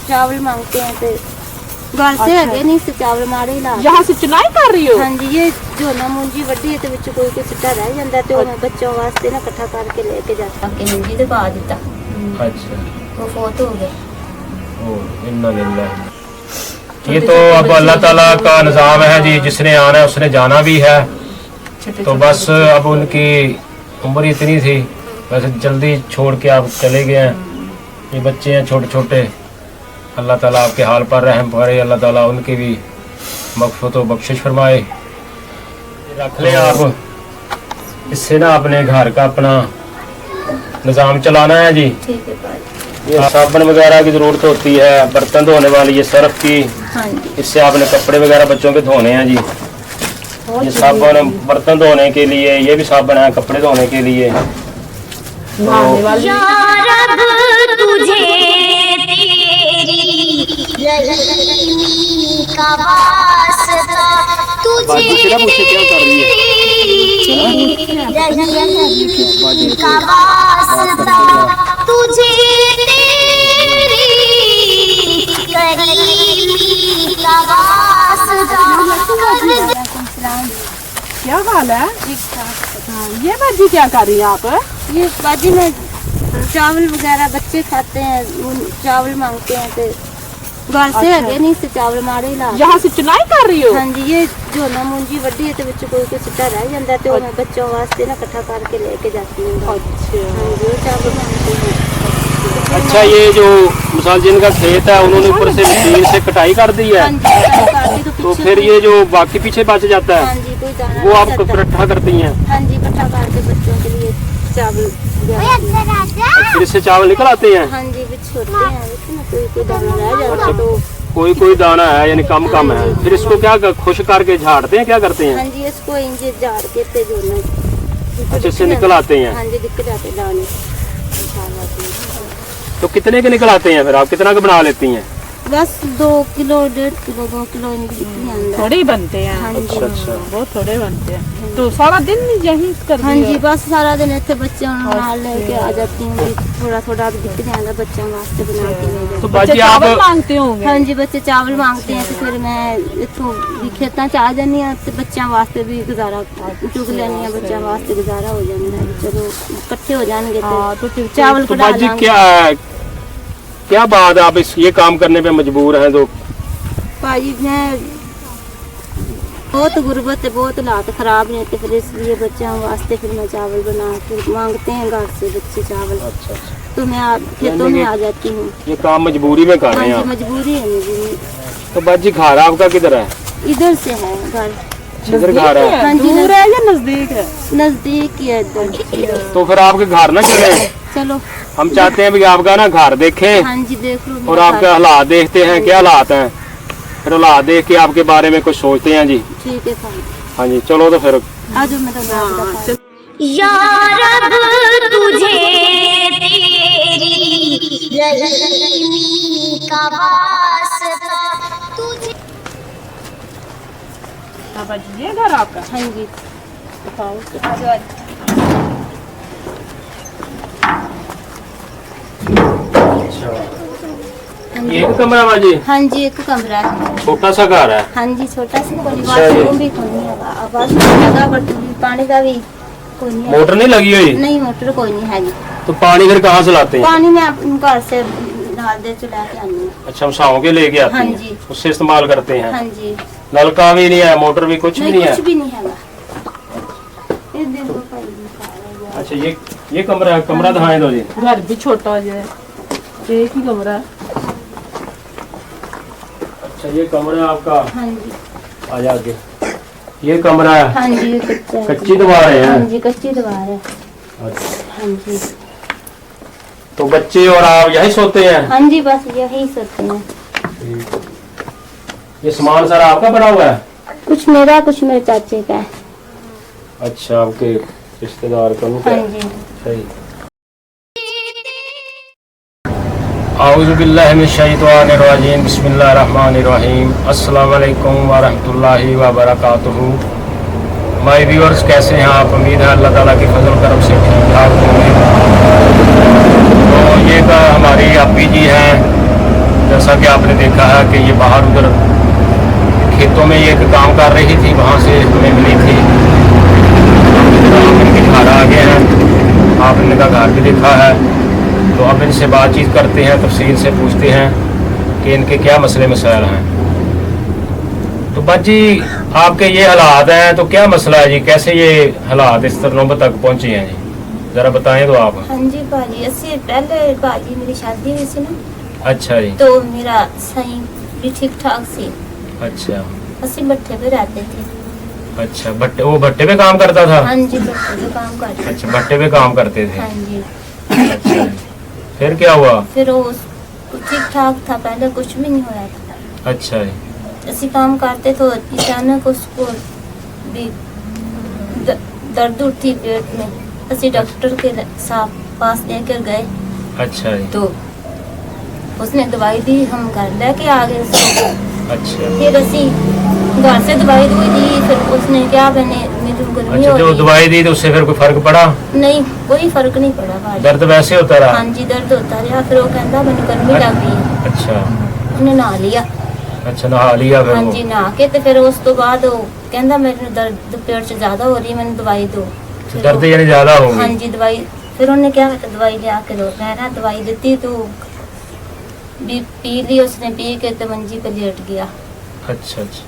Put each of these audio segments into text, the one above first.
चावल मांगते हैं तो घर से है नहीं से चावल मारे ला। यहाँ से चुनाई कर रही हो? हाँ जी, ये जो ना मुंजी वड्डी है तो विच कोई कोई सिट्टा रह जाता है तो मैं बच्चों वास्ते ना इकट्ठा करके लेके जाता हूँ। मुंजी तो पा देता। अच्छा, वो फोत हो गए। इन्ना लिल्लाह। ये तो अब अल्लाह ताला का निज़ाम है जी, जिसने आना है उसने जाना भी है। तो बस अब उनकी उम्र इतनी थी, वैसे जल्दी छोड़ के आप चले गए हैं। ये बच्चे हैं छोटे छोटे, अल्लाह ताला आपके हाल पर रहम करे, अल्लाह ताला उनकी भी मग़फ़िरत व बख्शिश फरमाए। रख लें आप, इससे ना अपने घर का अपना निज़ाम चलाना है जी। ठीक है भाई। ये साबुन वगैरह की ज़रूरत होती है, बर्तन धोने वाली, ये सर्फ की, हाँ जी। इससे आपने कपड़े वगैरह बच्चों के धोने हैं जी। ये साबुन बर्तन धोने के लिए, ये भी साबुन है कपड़े धोने के लिए। क्या हाल है? हाँ, ये बाजी क्या कर रही है आप? ये बाजी में चावल वगैरह बच्चे खाते हैं, चावल मांगते हैं तो घर से है नहीं से चावल मारे ला। यहाँ से चुनाई कर रही हो? हाँ जी, ये जो ना मुंजी वड्डी है तो विच कोई कोई सिट्टा रह जाता है तो मैं बच्चों वास्ते ना इकट्ठा करके लेके जाती हूँ। अच्छा, हाँ जी, वो चावल मांगते हैं। अच्छा, ये जो मिसाल जिनका खेत है उन्होंने ऊपर से मशीन से कटाई कर दी है, हाँ जी, काटी तो फिर ये जो बाकी पीछे बच जाता हाँ है जी, कोई दाना वो नहीं आप जाता। इकट्ठा करती हैं। हाँ जी, इकट्ठा करके बच्चों के लिए चावल फिर इससे चावल निकल आते हैं। हाँ जी, भी छोड़ते हैं, ना कोई कोई दाना रह जाता तो कोई कोई दाना है यानी कम कम है, फिर इसको क्या खुश करके झाड़ते हैं, क्या करते हाँ हैं? जी, इसको इंजे झाड़ के ते जो ना अच्छा, इससे निकल आते हैं। हाँ जी, दिख जाते दाने। तो कितने के निकल आते हैं फिर आप कितना का बना लेती हैं? बस 2 किलो 1.5 किलो 2 किलो इनकी अंदर। थोड़े ही बनते हैं? हाँ जी, अच्छा अच्छा। बहुत थोड़े बनते हैं। तो सारा दिन यही कर हाँ जी, बस सारा दिन इतने बच्चों नाल लेके आ जाती हूँ। थोड़ा थोड़ा दिख जाता बच्चों वास्ते बना के ले जाती तो हूँ। बाजी आप चावल मांगते होंगे? हाँ जी, बच्चे चावल मांगते हैं तो फिर मैं इतों भी खेतों च आ जानी हाँ तो बच्चों वास्ते भी गुजारा चुग लेनी है, बच्चों वास्ते गुजारा हो जाता है। चलो इकट्ठे हो जाएंगे तो फिर चावल तो कढ़ा बाजी लांगे। क्या बात आप इस ये काम करने पे मजबूर हैं? तो भाजी मैं बहुत गुर्बत है, बहुत हालात खराब है तो फिर इसलिए बच्चों वास्ते फिर मैं चावल बना के मांगते हैं घर से बच्चे चावल। अच्छा, तो मैं खेतों में आ जाती हूँ। ये काम मजबूरी में कर हाँ रहे हैं जी, आप। मजबूरी है मेरी। तो बाजी घर आपका किधर है? इधर से है घर। किधर घर है? हाँ जी, दूर है या नजदीक है? नजदीक ही है इधर। तो फिर आपके घर ना चले, चलो हम चाहते हैं भी आपका ना घर देखें हाँ जी, देख लो और मेरा आपके घर। हालात देखते हैं क्या हालात हैं, फिर हालात देख के आपके बारे में कुछ सोचते हैं जी। ठीक है भाई, हाँ जी, चलो तो फिर आज मेरा घर या रब तुझे तेरी रहीमी का वास्ता तुझे। हाँ बाजी, ये घर आपका? हाँ जी, दिखाओ। एक कमरा बाजी? हाँ जी, एक कमरा है। छोटा सा घर है? हाँ जी, छोटा सा कोई अच्छा जी। बाथरूम भी कोई नहीं है, बस जगह पर पानी का भी कोई नहीं है। मोटर नहीं लगी हुई? नहीं, मोटर कोई नहीं है। तो पानी फिर कहाँ से लाते हैं? पानी में आप घर से डाल दे चला के आनी है। अच्छा, उसाओं के लेके आते हाँ हैं, जी। उससे इस्तेमाल करते हैं। हाँ जी, नलका भी नहीं है, मोटर भी कुछ भी नहीं है? कुछ भी नहीं है। ये देखो भाई, अच्छा, ये कमरा दिखाएं दो जी। घर भी छोटा जो है, एक ही कमरा है। अच्छा, ये कमरा आपका? हाँ जी, आ जा आगे। ये कमरा है? हाँ जी, ये कच्चा है। कच्ची दीवारें हैं? हाँ जी, कच्ची दीवार है। अच्छा, हाँ जी, तो बच्चे और आप यही सोते हैं? हाँ जी, बस यही सोते हैं। ये सामान सारा आपका पड़ा हुआ है? कुछ मेरा, कुछ मेरे चाचे का है। अच्छा, आपके रिश्तेदार का उनका हाँ है। जी। सही। आऊज़ु बिल्लाहि मिनश शैतानिर रजीम, बिस्मिल्लाहिर रहमानिर रहीम। अस्सलामु अलैकुम व रहमतुल्लाहि व बरकातुहू। माय व्यूअर्स कैसे हैं आप? उम्मीद है अल्लाह ताला की फजल करम से ठीक ठाक होंगे। तो ये का हमारी आपी जी हैं, जैसा कि आपने देखा है कि ये बाहर उधर खेतों में ये काम कर रही थी, वहाँ से हमें मिली थी। हम इनके घर आ गए हैं, आपने इनका घर भी देखा है। तो अब इनसे बातचीत करते हैं, तफसील से पूछते हैं कि इनके क्या मसले मसाइल हैं। तो बाजी आपके ये हालात हैं, तो क्या मसला है जी? कैसे ये हालात इस तरह नौबत तक पहुंचे हैं जी? जरा बताएं तो आप। हाँ जी भाजी, असि पहले भाजी मेरी शादी हुई थी ना, अच्छा जी। तो मेरा सही भी ठीक ठाक सी। अच्छा असि भट्टे पे रहते थे। अच्छा, भट्टे, वो भट्टे पे काम करता था? हाँ जी, भट्टे पे काम करते। अच्छा, भट्टे पे काम करते थे। हाँ जी। अच्छा, फिर क्या हुआ? फिर वो ठीक ठाक था, पहले कुछ भी नहीं होया था। अच्छा जी। ऐसे काम करते तो अचानक उसको भी दर्द उठी पेट में। ऐसे डॉक्टर के पास लेकर गए। अच्छा जी। तो उसने दवाई दी, हम घर लेके आ गए उसको। अच्छा। फिर असी घर से दवाई दी, फिर उसने क्या मैंने मेरी गर्मी अच्छा, हो जो रही। दवाई दी तो उससे फिर कोई फर्क पड़ा? नहीं, कोई फर्क नहीं पड़ा भाई। दर्द वैसे होता रहा? हाँ जी, दर्द होता रहा। फिर वो कहता मैंने गर्मी लग गई है। अच्छा। उसने नहा लिया। अच्छा, नहा लिया फिर? हाँ वो जी, नहा के तो फिर उस तो बाद वो कहता मेरे दर्द पेट से ज्यादा हो रही है, मैंने दवाई दो। फिर दर्द वो- यानी ज्यादा हो हाँ गई? जी, दवाई। फिर उन्होंने क्या दवाई ले आके दो, मैंने दवाई दी तो भी पी ली उसने। पी के तो मंजी पे लेट गया। अच्छा अच्छा।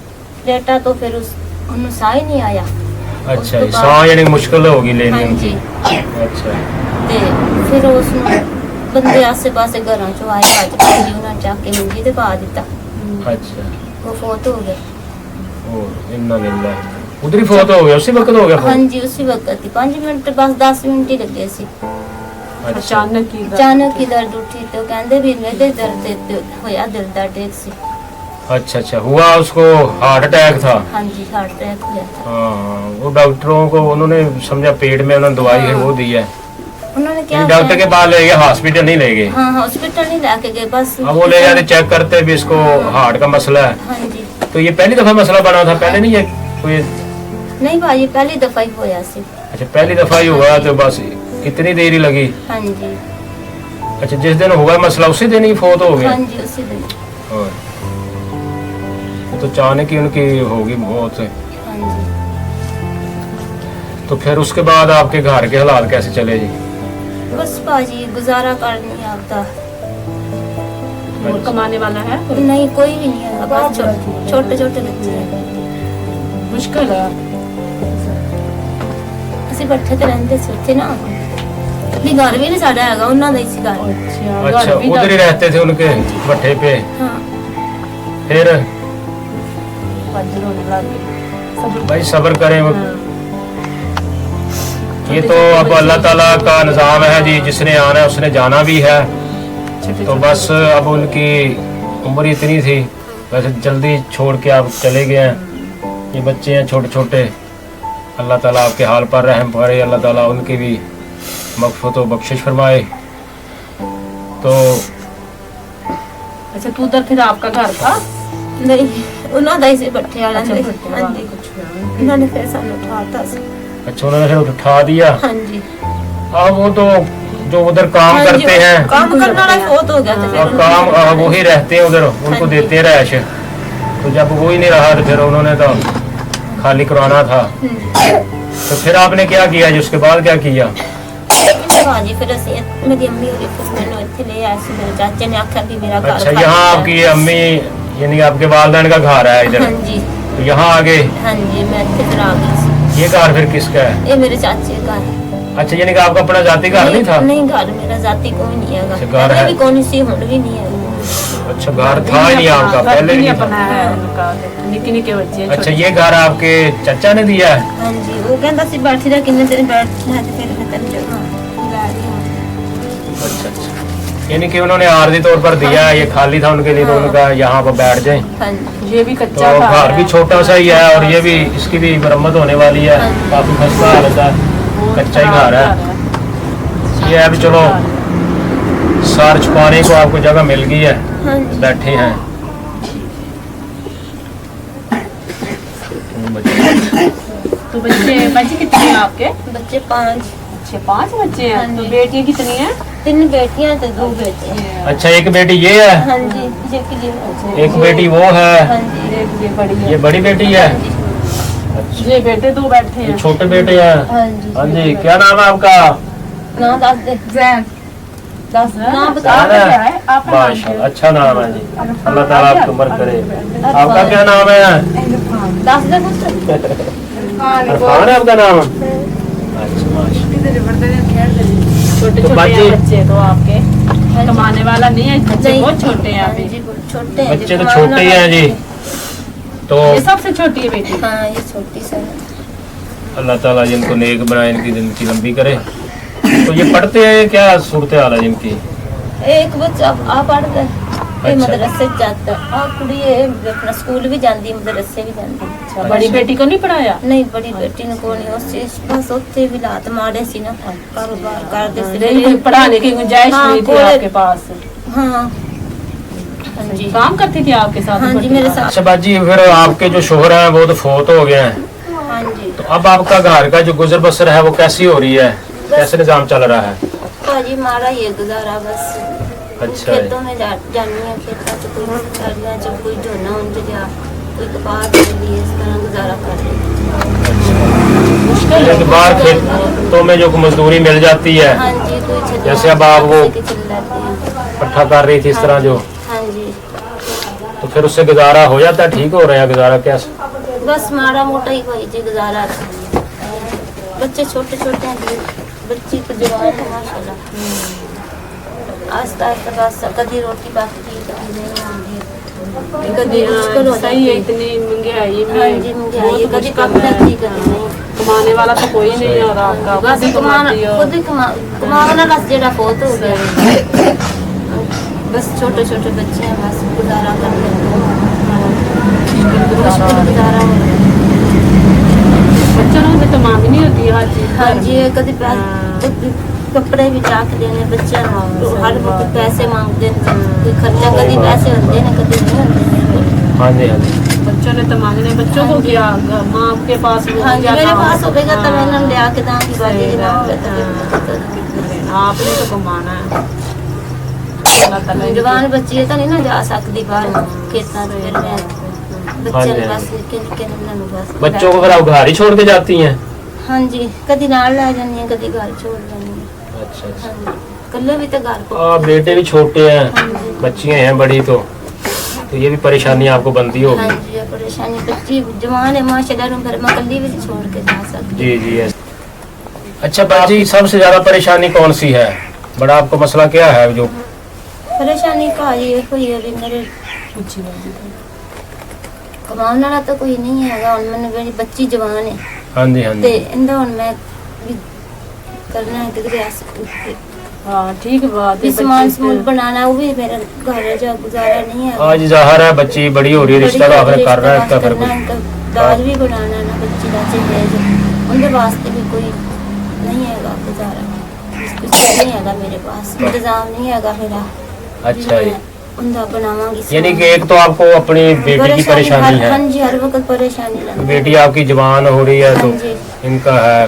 लेटा तो फिर उन्हें साह ही नहीं आया। अच्छा उसके जी, बाद- सांस यानी मुश्किल होगी लेनी हाँ उनकी। जी। अच्छा। ते फिर उसने बंदे आसे पासे घरों चो आए, भज के उन्होंने चाके मंजी ते पा दिता। अच्छा। वो फोत हो गए। और इन्ना लिल्लाह, उधर ही फोत हो गया? उसी वक्त हो गया हाँ फोत? जी, उसी वक्त ही 5 मिनट बस 10 मिनट ही लगे सी। अच्छा। अचानक ही दर्द उठी तो कहते भी मेरे दर्द होया, दिल दा अटैक सी। अच्छा अच्छा, हुआ उसको हार्ट अटैक था? हाँ जी, हार्ट अटैक हुआ था। हाँ, वो डॉक्टरों को उन्होंने समझा पेट में उन्होंने दवाई है वो दी है। उन्होंने क्या डॉक्टर के पास ले गए, हॉस्पिटल नहीं ले गए? हाँ, हॉस्पिटल नहीं लाके गए बस। अब वो ले जाते चेक करते भी इसको हार्ट का मसला है। हाँ जी। तो ये पहली दफा मसला बना था? पहले नहीं है कोई? नहीं भाई, पहली दफा ही होया सी। अच्छा, पहली दफा ही हुआ तो बस कितनी देर ही लगी? हाँ जी। अच्छा, जिस दिन हुआ मसला उसी दिन ही फोत हो गया? हाँ जी, उसी दिन। और तो अचानक ही उनकी होगी मौत। हाँ जी। तो फिर उसके बाद आपके घर के हालात कैसे चले जी? बस भाजी गुजारा कर नहीं आता। और कमाने वाला है? नहीं, कोई भी नहीं है। बस छोटे छोटे बच्चे हैं। मुश्किल है। ਅਸੀਂ ਬੱਠੇ ਤੇ ਰਹਿੰਦੇ ਸੀ ਉੱਥੇ ਨਾ, ਵੀ ਘਰ ਵੀ ਨਹੀਂ ਸਾਡਾ ਹੈਗਾ, ਉਹਨਾਂ ਦਾ ਹੀ ਸੀ ਘਰ। अच्छा, उधर ही रहते थे उनके भट्टे पे? हाँ। फिर भाई सब्र करें। ये तो अब अल्लाह ताला का निज़ाम है जी, जिसने आना है उसने जाना भी है। तो बस अब उनकी उम्र इतनी थी, वैसे जल्दी छोड़ के आप चले गए हैं। ये बच्चे हैं छोटे छोटे, अल्लाह ताला आपके हाल पर रहम करे, अल्लाह ताला उनकी भी मग़फ़िरत व बख्शिश फरमाए। तो अच्छा, तो उधर फिर आपका घर था? नहीं, ਉਹਨਾਂ ਦਾ ਹੀ ਸੀ ਬੱਠੇ ਵਾਲਿਆਂ अच्छा, ਦੇ। भट्टे हाँ वाला जी। कुछ है। ਉਹਨਾਂ ਨੇ ਫਿਰ ਸਾਨੂੰ ਉਠਾਤਾ ਸੀ। अच्छा, उन्होंने फिर उठा दिया? हाँ जी। हाँ, वो तो जो उधर काम हाँ जी, करते हैं, काम करने वाला बहुत हो गया था फिर और काम वही रहते हैं उधर, उनको हाँ जी। देते हैं रैश। तो जब वो ही नहीं रहा तो फिर उन्होंने तो खाली करवाना था। तो फिर आपने क्या किया जी? उसके बाद क्या किया? भाजी फिर ਅਸੀਂ ਮੇਰੀ ਅੰਮੀ ਹੋਰੀ ਫਿਰ ਮੈਨੂੰ ਇੱਥੇ ਲੈ ਆਏ ਸੀ। ਮੇਰੇ ਚਾਚੇ ਨੇ ਆਖਿਆ ਕਿ ਮੇਰਾ ਘਰ अच्छा, खाली यहाँ है। आपकी अम्मी यानी आपके वालिदैन का घर है इधर? हाँ जी। तो यहाँ आ गए? हाँ जी, मैं ਇੱਥੇ ਫਿਰ आ गई ਸੀ। ये घर फिर किसका है? ਇਹ ਮੇਰੇ ਚਾਚੇ का है। अच्छा, यानी कि आपका अपना जाति घर नहीं था? नहीं, घर मेरा जाति कोई नहीं है। अच्छा, घर पहले है। भी कोई नहीं सी, हुण भी नहीं है। अच्छा, घर था ही नहीं आपका? घर पहले भी नहीं नहीं था? अपना है उनका, निक्के निक्के बच्चे। अच्छा, ये घर आपके चाचा ने दिया है? हाँ जी, वो कहता सी बैठी रह, किन्ने दिन बैठना है तो फिर मैं तेरी जगह ला रही हूँ। अच्छा अच्छा, यानी कि उन्होंने आर्जी तौर पर दिया है, ये खाली था उनके लिए, तो उनका यहाँ पर बैठ जाए। हाँ जी। ये भी तो कच्चा घर भी छोटा सा ही है, और ये भी, इसकी भी मरम्मत होने वाली है। काफी खस्ता हालत है, कच्चा ही घर है। ये है भी चलो, सार छुपाने को आपको जगह मिल गई है, हाँ जी। बैठे हैं। तो तो बच्चे कितने हैं आपके? बच्चे 5 अच्छे 5 बच्चे हैं। तो बेटियां कितनी हैं? 3 बेटियां तो 2 बेटे हैं। अच्छा, एक बेटी ये है, हाँ जी, ये के लिए एक बेटी वो है, हाँ जी, ये बड़ी है। ये बड़ी बेटी है। ये बेटे 2 बैठे ये हैं। छोटे बेटे हैं। हाँ जी। हाँ जी, क्या नाम है आपका? ना दस दे जैन। ना बता। आपका क्या है? आपका नाम क्या माशाल्लाह, है? अच्छा नाम है जी। अल्लाह ताला आपकी उम्र करे। आपका क्या नाम है? दस दे कुछ इरफान है आपका नाम? अच्छा माशाल्लाह। छोटे तो छोटे बच्चे- हैं बच्चे तो आपके, कमाने वाला नहीं है, बच्चे नहीं। बहुत छोटे हैं हाँ अभी। जी, बहुत छोटे हैं। बच्चे तो छोटे ही हैं जी। तो ये सबसे छोटी है बेटी। हाँ, ये छोटी सा है। अल्लाह ताला जिनको नेक बनाए, इनकी जिंदगी लंबी करे। तो ये पढ़ते हैं, क्या सूरत हाल है जिनकी? एक बच्चा आप पढ़ता है, ये अच्छा। मदरसे जाता है। और कुड़ी ये अपना स्कूल भी जाती है, मदरसे भी जाती है। बड़ी बेटी को नहीं पढ़ाया? नहीं, बड़ी बेटी ने को नहीं, उस चीज बस उत्थे भी लात मारे सी ना, कारोबार करते सी। नहीं, कोई पढ़ाने की गुंजाइश हाँ, नहीं थी कोई- आपके पास? हाँ हाँ जी, काम करती थी आपके साथ? हाँ जी, मेरे साथ। अच्छा बाजी, फिर आपके जो शोहर हैं वो तो फोत हो गए हैं, हाँ जी। तो अब आपका घर का जो गुजर बसर है वो कैसी हो रही है? कैसे निजाम चल रहा है? भाजी हमारा ये गुजारा बस। अच्छा खेतों में जानी है, खेतों से कोई सब्जियां, जब कोई झोना उनसे जा, कोई कपास के लिए इस तरह गुजारा कर है। बाहर खेतों में जो मजदूरी मिल जाती है, हाँ जी, कोई छत- जैसे अब आप वो- के चल जाते हैं। पट्ठा कर रही थी इस तरह जो, हाँ जी, तो फिर उससे गुजारा हो जाता है? ठीक हो रहा है गुजारा कैसे? बस माड़ा मोटा ही भाई जी गुजारा। बच्चे छोटे छोटे हैं जी, बच्ची तो जवान है माशाल्लाह। आस्ता आस्ता बस कभी रोटी पकती, कभी नहीं आती, कभी मुश्किल हो सही है, जाती है। इतनी महंगाई में हाँ जी, महंगाई बहुत कभी मुश्किल पक है। जाती, कभी नहीं। कमाने वाला तो कोई नहीं है और आपका बस खुद ही कमाना, कमाती हो। खुद ही कमाना बस जेड़ा फोत हो गया। बस छोटे छोटे बच्चे हैं, बस गुजारा कर लेते हैं। मुश्किल गुजारा हो रहा है। बच्चों में तो मांग नहीं होती हर चीज। हाँ जी, कभी कभी कपड़े भी चाक देने बच्चे तो हर वक्त पैसे मांगते हैं, कोई खर्चा कभी पैसे होते हैं, कभी नहीं होते। हाँ जी, हाँ जी। बच्चों ने तो मांगने, बच्चों को क्या, माँ के पास वो हाँ जी, क्या मेरे काम पास होगा तो मैं हाँ, इन्हें ले आके दांगी बाजी सही ना बात होगा है, तो आपने तो कमाना है। अल्लाह ताला इनकी- जवान बच्ची है तो नहीं ना जा सकती बाहर खेतां से, फिर मैं बच्चे ने बस निक्के निक्के ने बस बच्चों को फिर आप घर ही छोड़ के जाती हैं? हाँ जी, कभी नाल ले जानी है, कभी घर छोड़ जानी है। अच्छा अच्छा। हाँ जी, कल्ले भी तो घर को। बेटे भी छोटे हाँ हैं, जी। बच्चियां हैं बड़ी, तो ये भी परेशानी आपको बनती हाँ होगी। जी, ये परेशानी, बच्ची जवान है माशाल्लाह, घर में कल्ली भी नहीं छोड़ के जा सकती। जी जी ऐसे। अच्छा बाजी, सबसे ज्यादा परेशानी कौन सी है? बड़ा आपको मसला क्या है जो? परेशानी का ये कोई है भी मेरे कमाने वाला तो कोई नहीं हैगा। हुन मैंने मेरी बच्ची जवान है हाँ जी, हाँ ते जी। इंदा हुन मैं भी करना है कि हाँ ठीक बात है। सामान बच्चे समून बनाना है, वो भी मेरा घर जा गुजारा नहीं है। आज जाहिर है बच्ची बड़ी हो रही है, रिश्ता तो आपने कर रहा है इसका, फिर करना है, इनका दाज भी बनाना है ना, बच्ची का चाहिए, उनके वास्ते भी कोई नहीं हैगा गुजारा, कुछ नहीं हैगा मेरे पास, इंतजाम नहीं हैगा मेरा। अच्छा जी। उनका बनावांगी यानी कि एक तो आपको अपनी बेटी की परेशानी हाँ है, जी, हर वक्त परेशानी लगती है। बेटी आपकी जवान हो रही है हाँ तो जी, इनका है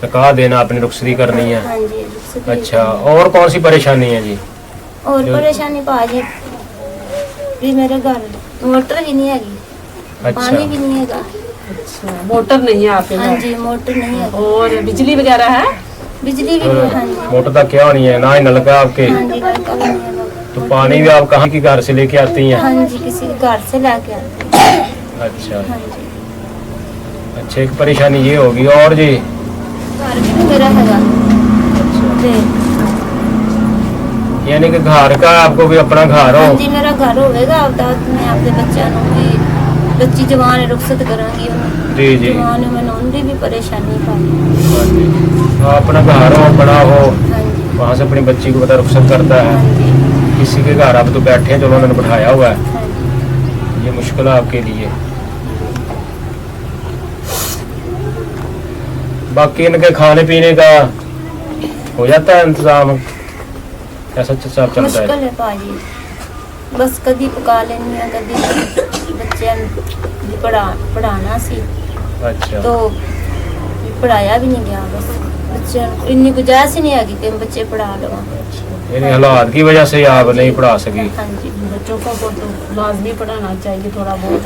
निकाह देना, अपनी रुखसती करनी है। हाँ जी, रुखसती अच्छा, करनी है। और कौन सी परेशानी है जी? और जो- परेशानी भाजी भी मेरे घर मोटर ही नहीं हैगी, पानी भी अच्छा नहीं हैगा। अच्छा, मोटर नहीं है आपके हाँ घर? जी, मोटर नहीं है, और बिजली वगैरह है? बिजली भी नहीं। हाँ जी, मोटर तक क्या होनी है, ना ही नलका आपके, हाँ जी, नलका भी नहीं है। तो पानी भी आप कहाँ की घर से लेके आती हैं? हाँ जी, किसी के घर से लाके आते हैं। अच्छा हाँ जी, अच्छा, एक परेशानी ये होगी, और जी? घर भी नहीं मेरा हैगा। अच्छा, ते यानी कि घर का आपको भी अपना घर हाँ हो? जी, मेरा घर होवेगा, अब तक मैं अपने बच्चों को भी, बच्ची जवान है, रुखसत करांगी उन्हें। जी जी। जवान है, मैंने उनकी भी परेशानी पाई। हाँ जी। हाँ, अपना घर हो, बड़ा हो, हाँ जी, वहाँ से अपनी बच्ची को पता रुखसत करता है। हाँ जी, किसी के घर आप तो बैठे हैं, चलो उन्होंने बैठाया हुआ है, हाँ जी। ये मुश्किल है आपके लिए। बाकी इनके खाने पीने का हो जाता है इंतजाम, कैसा सब चलता मुश्किल है? है भाजी, बस कभी पका लेनी है, कभी बच्चे पढ़ाना सी, अच्छा तो पढ़ाया भी नहीं गया, बस बच्चों ਨੂੰ ਇੰਨੀ ਗੁੰਜਾਇਸ਼ ਹੀ ਨਹੀਂ ਹੈਗੀ ਕਿ ਬੱਚੇ ਪੜਾ ਲਵਾਂ। यानी हालात की वजह से आप नहीं पढ़ा सकी। हाँ जी, बच्चों को तो लाजमी पढ़ाना चाहिए थोड़ा बहुत।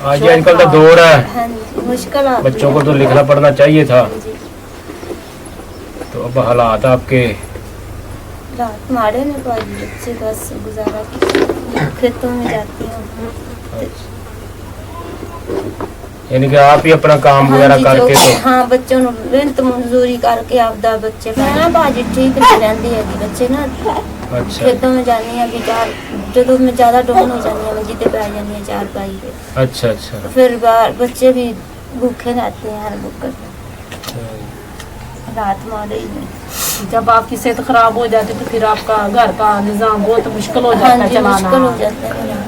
आज ये आजकल का दौर है, हाँ जी, मुश्किल आती बच्चों है। को तो लिखना पढ़ना चाहिए था, हाँ जी, तो अब हालात आपके रात मारे में बाजी बच्चे बस गुजारा की खेतों में जाती हूँ। यानी कि आप ही अपना काम वगैरह करके तो हाँ बच्चों ਨੂੰ ਮਿਹਨਤ ਮਜ਼ਦੂਰੀ ਕਰਕੇ ਆਪਦਾ ਬੱਚੇ ਮੈਂ ਬਾਜੀ ਠੀਕ ਨਹੀਂ ਰਹਿੰਦੀ ਹੈ ਕਿ ਬੱਚੇ ਨਾ अच्छा खेतों में जानी है बेचार जो मैं ज्यादा डाउन हो जानी है मैं जिते पै जानी है चार पाई पे अच्छा अच्छा तो फिर बाहर बच्चे भी भूखे रहते हैं हर बुक्कर रात मारे ही में। जब आपकी सेहत खराब हो जाती तो फिर आपका घर का निजाम बहुत मुश्किल हो हाँ जाता है जी, मुश्किल चलाना। हो जाता है मेरा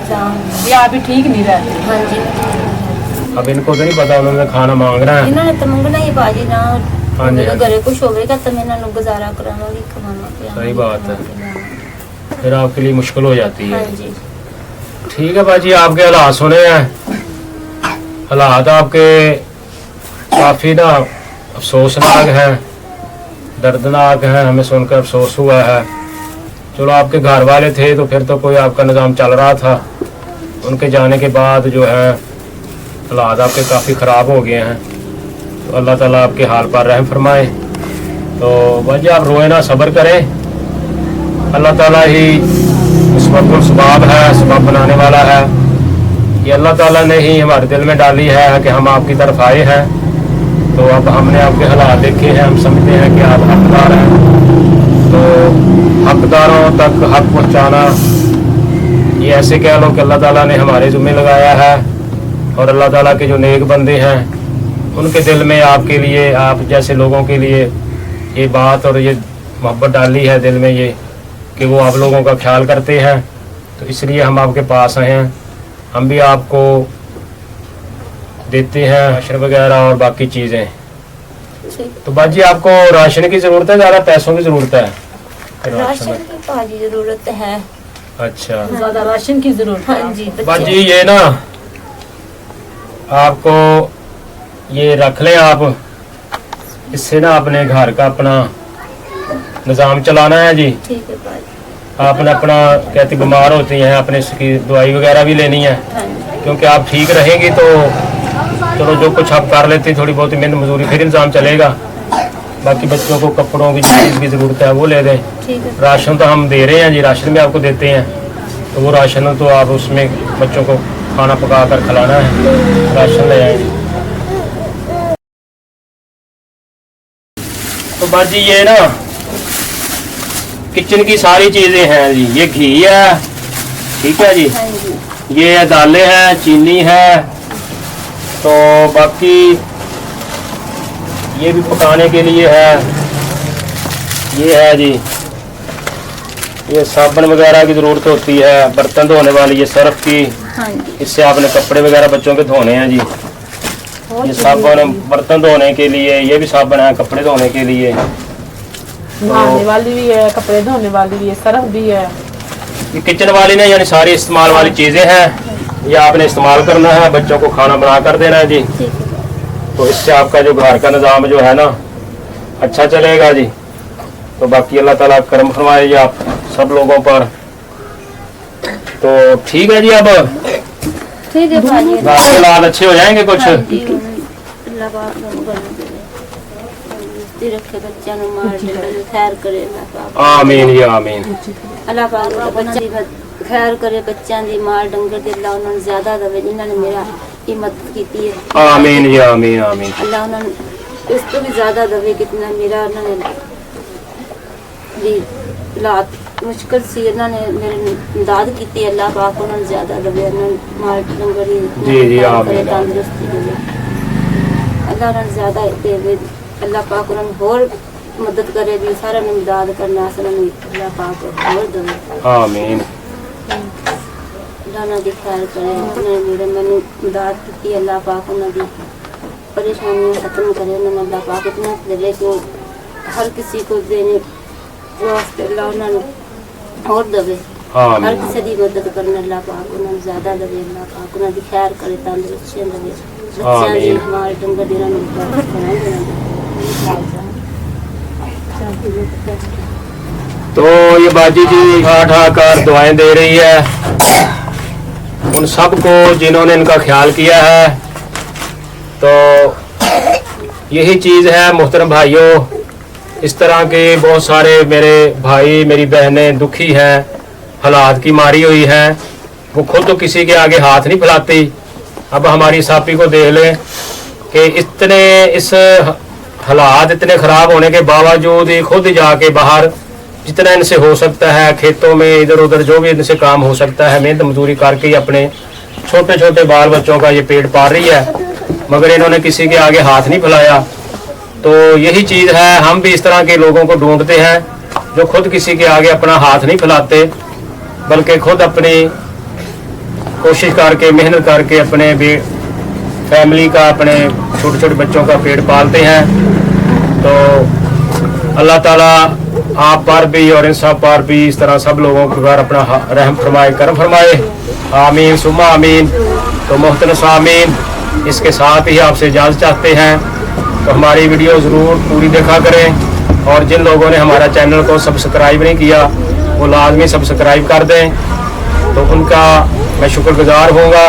जाम। ये आप भी ठीक नहीं रहते। हाँ जी, मैं ठीक नहीं। अब इनको तो नहीं पता उन्होंने खाना मांग रहा है। इन्होंने तो मंगना ही बाजी ना हाँ जी, हाँ जी। घरे कुछ होगा तो मैं इन्होंने गुजारा करावांगी खवाना पियावांगी। सही बात है, फिर आपके लिए मुश्किल हो जाती है। हाँ जी, ठीक है बाजी, आपके हालात सुने हैं, हालात आपके काफ़ी ना अफसोसनाक हैं, दर्दनाक हैं, हमें सुनकर अफसोस हुआ है। चलो आपके घर वाले थे तो फिर तो कोई आपका निज़ाम चल रहा था, उनके जाने के बाद जो है हालात आपके काफ़ी ख़राब हो गए हैं, तो अल्लाह ताला आपके हाल पर रहम फरमाए। तो बाजी आप रोए ना, सब्र करें, अल्लाह ताला ही मुस्बतुल सबाब है, सबब बनाने वाला है। ये अल्लाह ताला ने ही हमारे दिल में डाली है कि हम आपकी तरफ आए हैं, तो अब हमने आपके हालात देखे हैं, हम समझते हैं कि आप हकदार हैं, तो हकदारों तक हक पहुँचाना ये ऐसे कह लो कि अल्लाह ताला ने हमारे ज़िम्मे लगाया है, और अल्लाह ताला के जो नेक बंदे हैं उनके दिल में आपके लिए, आप जैसे लोगों के लिए ये बात और ये मोहब्बत डाली है दिल में, ये कि वो आप लोगों का ख्याल करते हैं, तो इसलिए हम आपके पास आए हैं। हम भी आपको देते हैं राशन वगैरह और बाकी चीज़ें। ठीक। तो बाजी आपको राशन की ज़रूरत है, ज़्यादा पैसों की ज़रूरत है? राशन की बाजी जरूरत है। अच्छा ज्यादा राशन की जरूरत है। हाँ जी, बाजी बच्चे ये ना आपको ये रख लें आप, इससे ना अपने घर का अपना निज़ाम चलाना है जी। ठीक है बाजी। आपने अपना कहती बीमार होती हैं, अपने इसकी दवाई वगैरह भी लेनी है, हाँ जी, क्योंकि आप ठीक रहेंगी तो चलो जो कुछ आप कर लेती थोड़ी बहुत मेहनत मजदूरी फिर इंतजाम चलेगा। बाकी बच्चों को कपड़ों की चीज़ की ज़रूरत है वो ले दें। ठीक है। राशन तो हम दे रहे हैं जी, राशन भी आपको देते हैं, तो वो राशन तो आप उसमें बच्चों को खाना पका कर खिलाना है, राशन ले आएंगे। तो बाजी ये ना किचन की सारी चीज़ें हैं जी, ये घी है, ठीक है जी, हाँ जी, ये दालें हैं, चीनी है, तो बाकी ये भी पकाने के लिए है, ये है जी, ये साबुन वगैरह की ज़रूरत होती है, बर्तन धोने वाली ये सर्फ की, हाँ जी, इससे आपने कपड़े वगैरह बच्चों के धोने हैं जी। ये साबुन बर्तन धोने के लिए, ये भी साबुन है कपड़े धोने के लिए, नहाने वाली भी है, कपड़े धोने वाली भी है, सरफ भी है। ये किचन वाली ने यानी सारी इस्तेमाल वाली चीज़ें हैं, ये आपने इस्तेमाल करना है, बच्चों को खाना बना कर देना है जी। ठीक है। तो इससे आपका जो घर का निज़ाम जो है ना अच्छा चलेगा जी। तो बाकी अल्लाह ताला करम फरमाए जी आप सब लोगों पर। तो ठीक है जी, अब ठीक है बाजी। घर के हालात अच्छे हो जाएंगे कुछ। हाँ जी, अल्लाह पाक ਨੂੰ ਕਰਨ ਦੇ ਤੇ ਰੱਖੇ ਬੱਚਿਆਂ ਨੂੰ ਮਾਰ ਦੇ ਖੈਰ ਕਰੇ ਅੱਲਾਹ ਪਾਕ। आमीन जी आमीन। ਅੱਲਾਹ ਪਾਕ ਬੱਚਿਆਂ ਦੀ ਖੈਰ ਕਰੇ, ਬੱਚਿਆਂ ਦੀ ਮਾਲ ਡੰਗਰ ਦੇ ਅੱਲਾਹ ਉਹਨਾਂ ਨੂੰ ਜ਼ਿਆਦਾ ਦੇਵੇ ਜਿਨ੍ਹਾਂ ਨੇ ਮੇਰਾ ਇਹ ਮਦਦ ਕੀਤੀ ਹੈ। आमीन जी आमीन आमीन। ਅੱਲਾਹ ਉਹਨਾਂ ਨੂੰ ਇਸ ਤੋਂ ਵੀ ਜ਼ਿਆਦਾ ਦੇਵੇ ਕਿਤਨਾ ਮੇਰਾ ਉਹਨਾਂ ਨੇ ਵੀ ਹਾਲਾਤ ਮੁਸ਼ਕਲ ਸੀ, ਇਹਨਾਂ ਨੇ ਮੇਰੇ ਇਮਦਾਦ ਕੀਤੀ, ਅੱਲਾਹ ਪਾਕ ਉਹਨਾਂ ਨੂੰ ਜ਼ਿਆਦਾ ਦੇਵੇ, ਉਹਨਾਂ ਨੂੰ ਮਾਲ ਡੰਗਰ ਦੀ ਜੀ, ਆਮੀਨ। ਤੰਦਰੁਸਤੀ ਦੇਵੇ, ਅੱਲਾਹ ਉਹਨਾਂ ਨੂੰ ਜ਼ਿਆਦਾ ਦੇਵੇ, ਅੱਲਾਹ ਪਾਕ ਉਹਨਾਂ ਨੂੰ ਹੋਰ ਮਦਦ ਕਰੇ ਵੀ ਸਾਰਿਆਂ ਨੂੰ ਇਮਦਾਦ ਕਰਨ ਵਾਸਤੇ ਉਹਨਾਂ ਨੂੰ ਅੱਲਾਹ ਪਾਕ ਹੋਰ ਦੇਵੇ। आमीन। ਉਹਨਾਂ ਦੀ ਖੈਰ ਕਰੇ, ਉਹਨਾਂ ਨੇ ਮੇਰੇ ਮੈਨੂੰ ਇਮਦਾਦ ਕੀਤੀ, ਅੱਲਾਹ ਪਾਕ ਉਹਨਾਂ ਦੀ परेशानियां खत्म करे, उन्होंने अल्लाह पाक इतना देवे कि हर किसी को देने वास्ते अल्लाह उन्होंने और देवे। आमीन। हर किसी की मदद करने अल्लाह पाक उन्हें ज्यादा दवे, अल्लाह पाक उन्हें खैर करे, तंदुरुस्तियां दवे, बच्चों दी आमीन। हमारे डंगर दिना में तो ये बाजी जी ठाठ कर दुआएं दे रही है उन सबको जिन्होंने इनका ख्याल किया है। तो यही चीज़ है मोहतरम भाइयों, इस तरह के बहुत सारे मेरे भाई मेरी बहनें दुखी हैं, हालात की मारी हुई हैं, वो खुद तो किसी के आगे हाथ नहीं फैलाती। अब हमारी सापी को देख लें कि इतने इस हालात इतने ख़राब होने के बावजूद ये खुद जाके बाहर जितना इनसे हो सकता है खेतों में इधर उधर जो भी इनसे काम हो सकता है मेहनत मजदूरी करके ही अपने छोटे छोटे बाल बच्चों का ये पेट पाल रही है, मगर इन्होंने किसी के आगे हाथ नहीं फैलाया। तो यही चीज़ है, हम भी इस तरह के लोगों को ढूंढते हैं जो खुद किसी के आगे अपना हाथ नहीं फैलाते, बल्कि खुद अपनी कोशिश करके मेहनत करके अपने फैमिली का अपने छोटे छोटे बच्चों का पेट पालते हैं। तो अल्लाह ताला आप पर भी और इन सब पर भी इस तरह सब लोगों के घर अपना रहम फरमाए, करम फरमाए। आमीन सुम्मा आमीन। तो मोहतरम सामीन, इसके साथ ही आपसे इजाज़त चाहते हैं, तो हमारी वीडियो ज़रूर पूरी देखा करें, और जिन लोगों ने हमारा चैनल को सब्सक्राइब नहीं किया वो लाजमी सब्सक्राइब कर दें, तो उनका मैं शुक्रगुजार होऊंगा।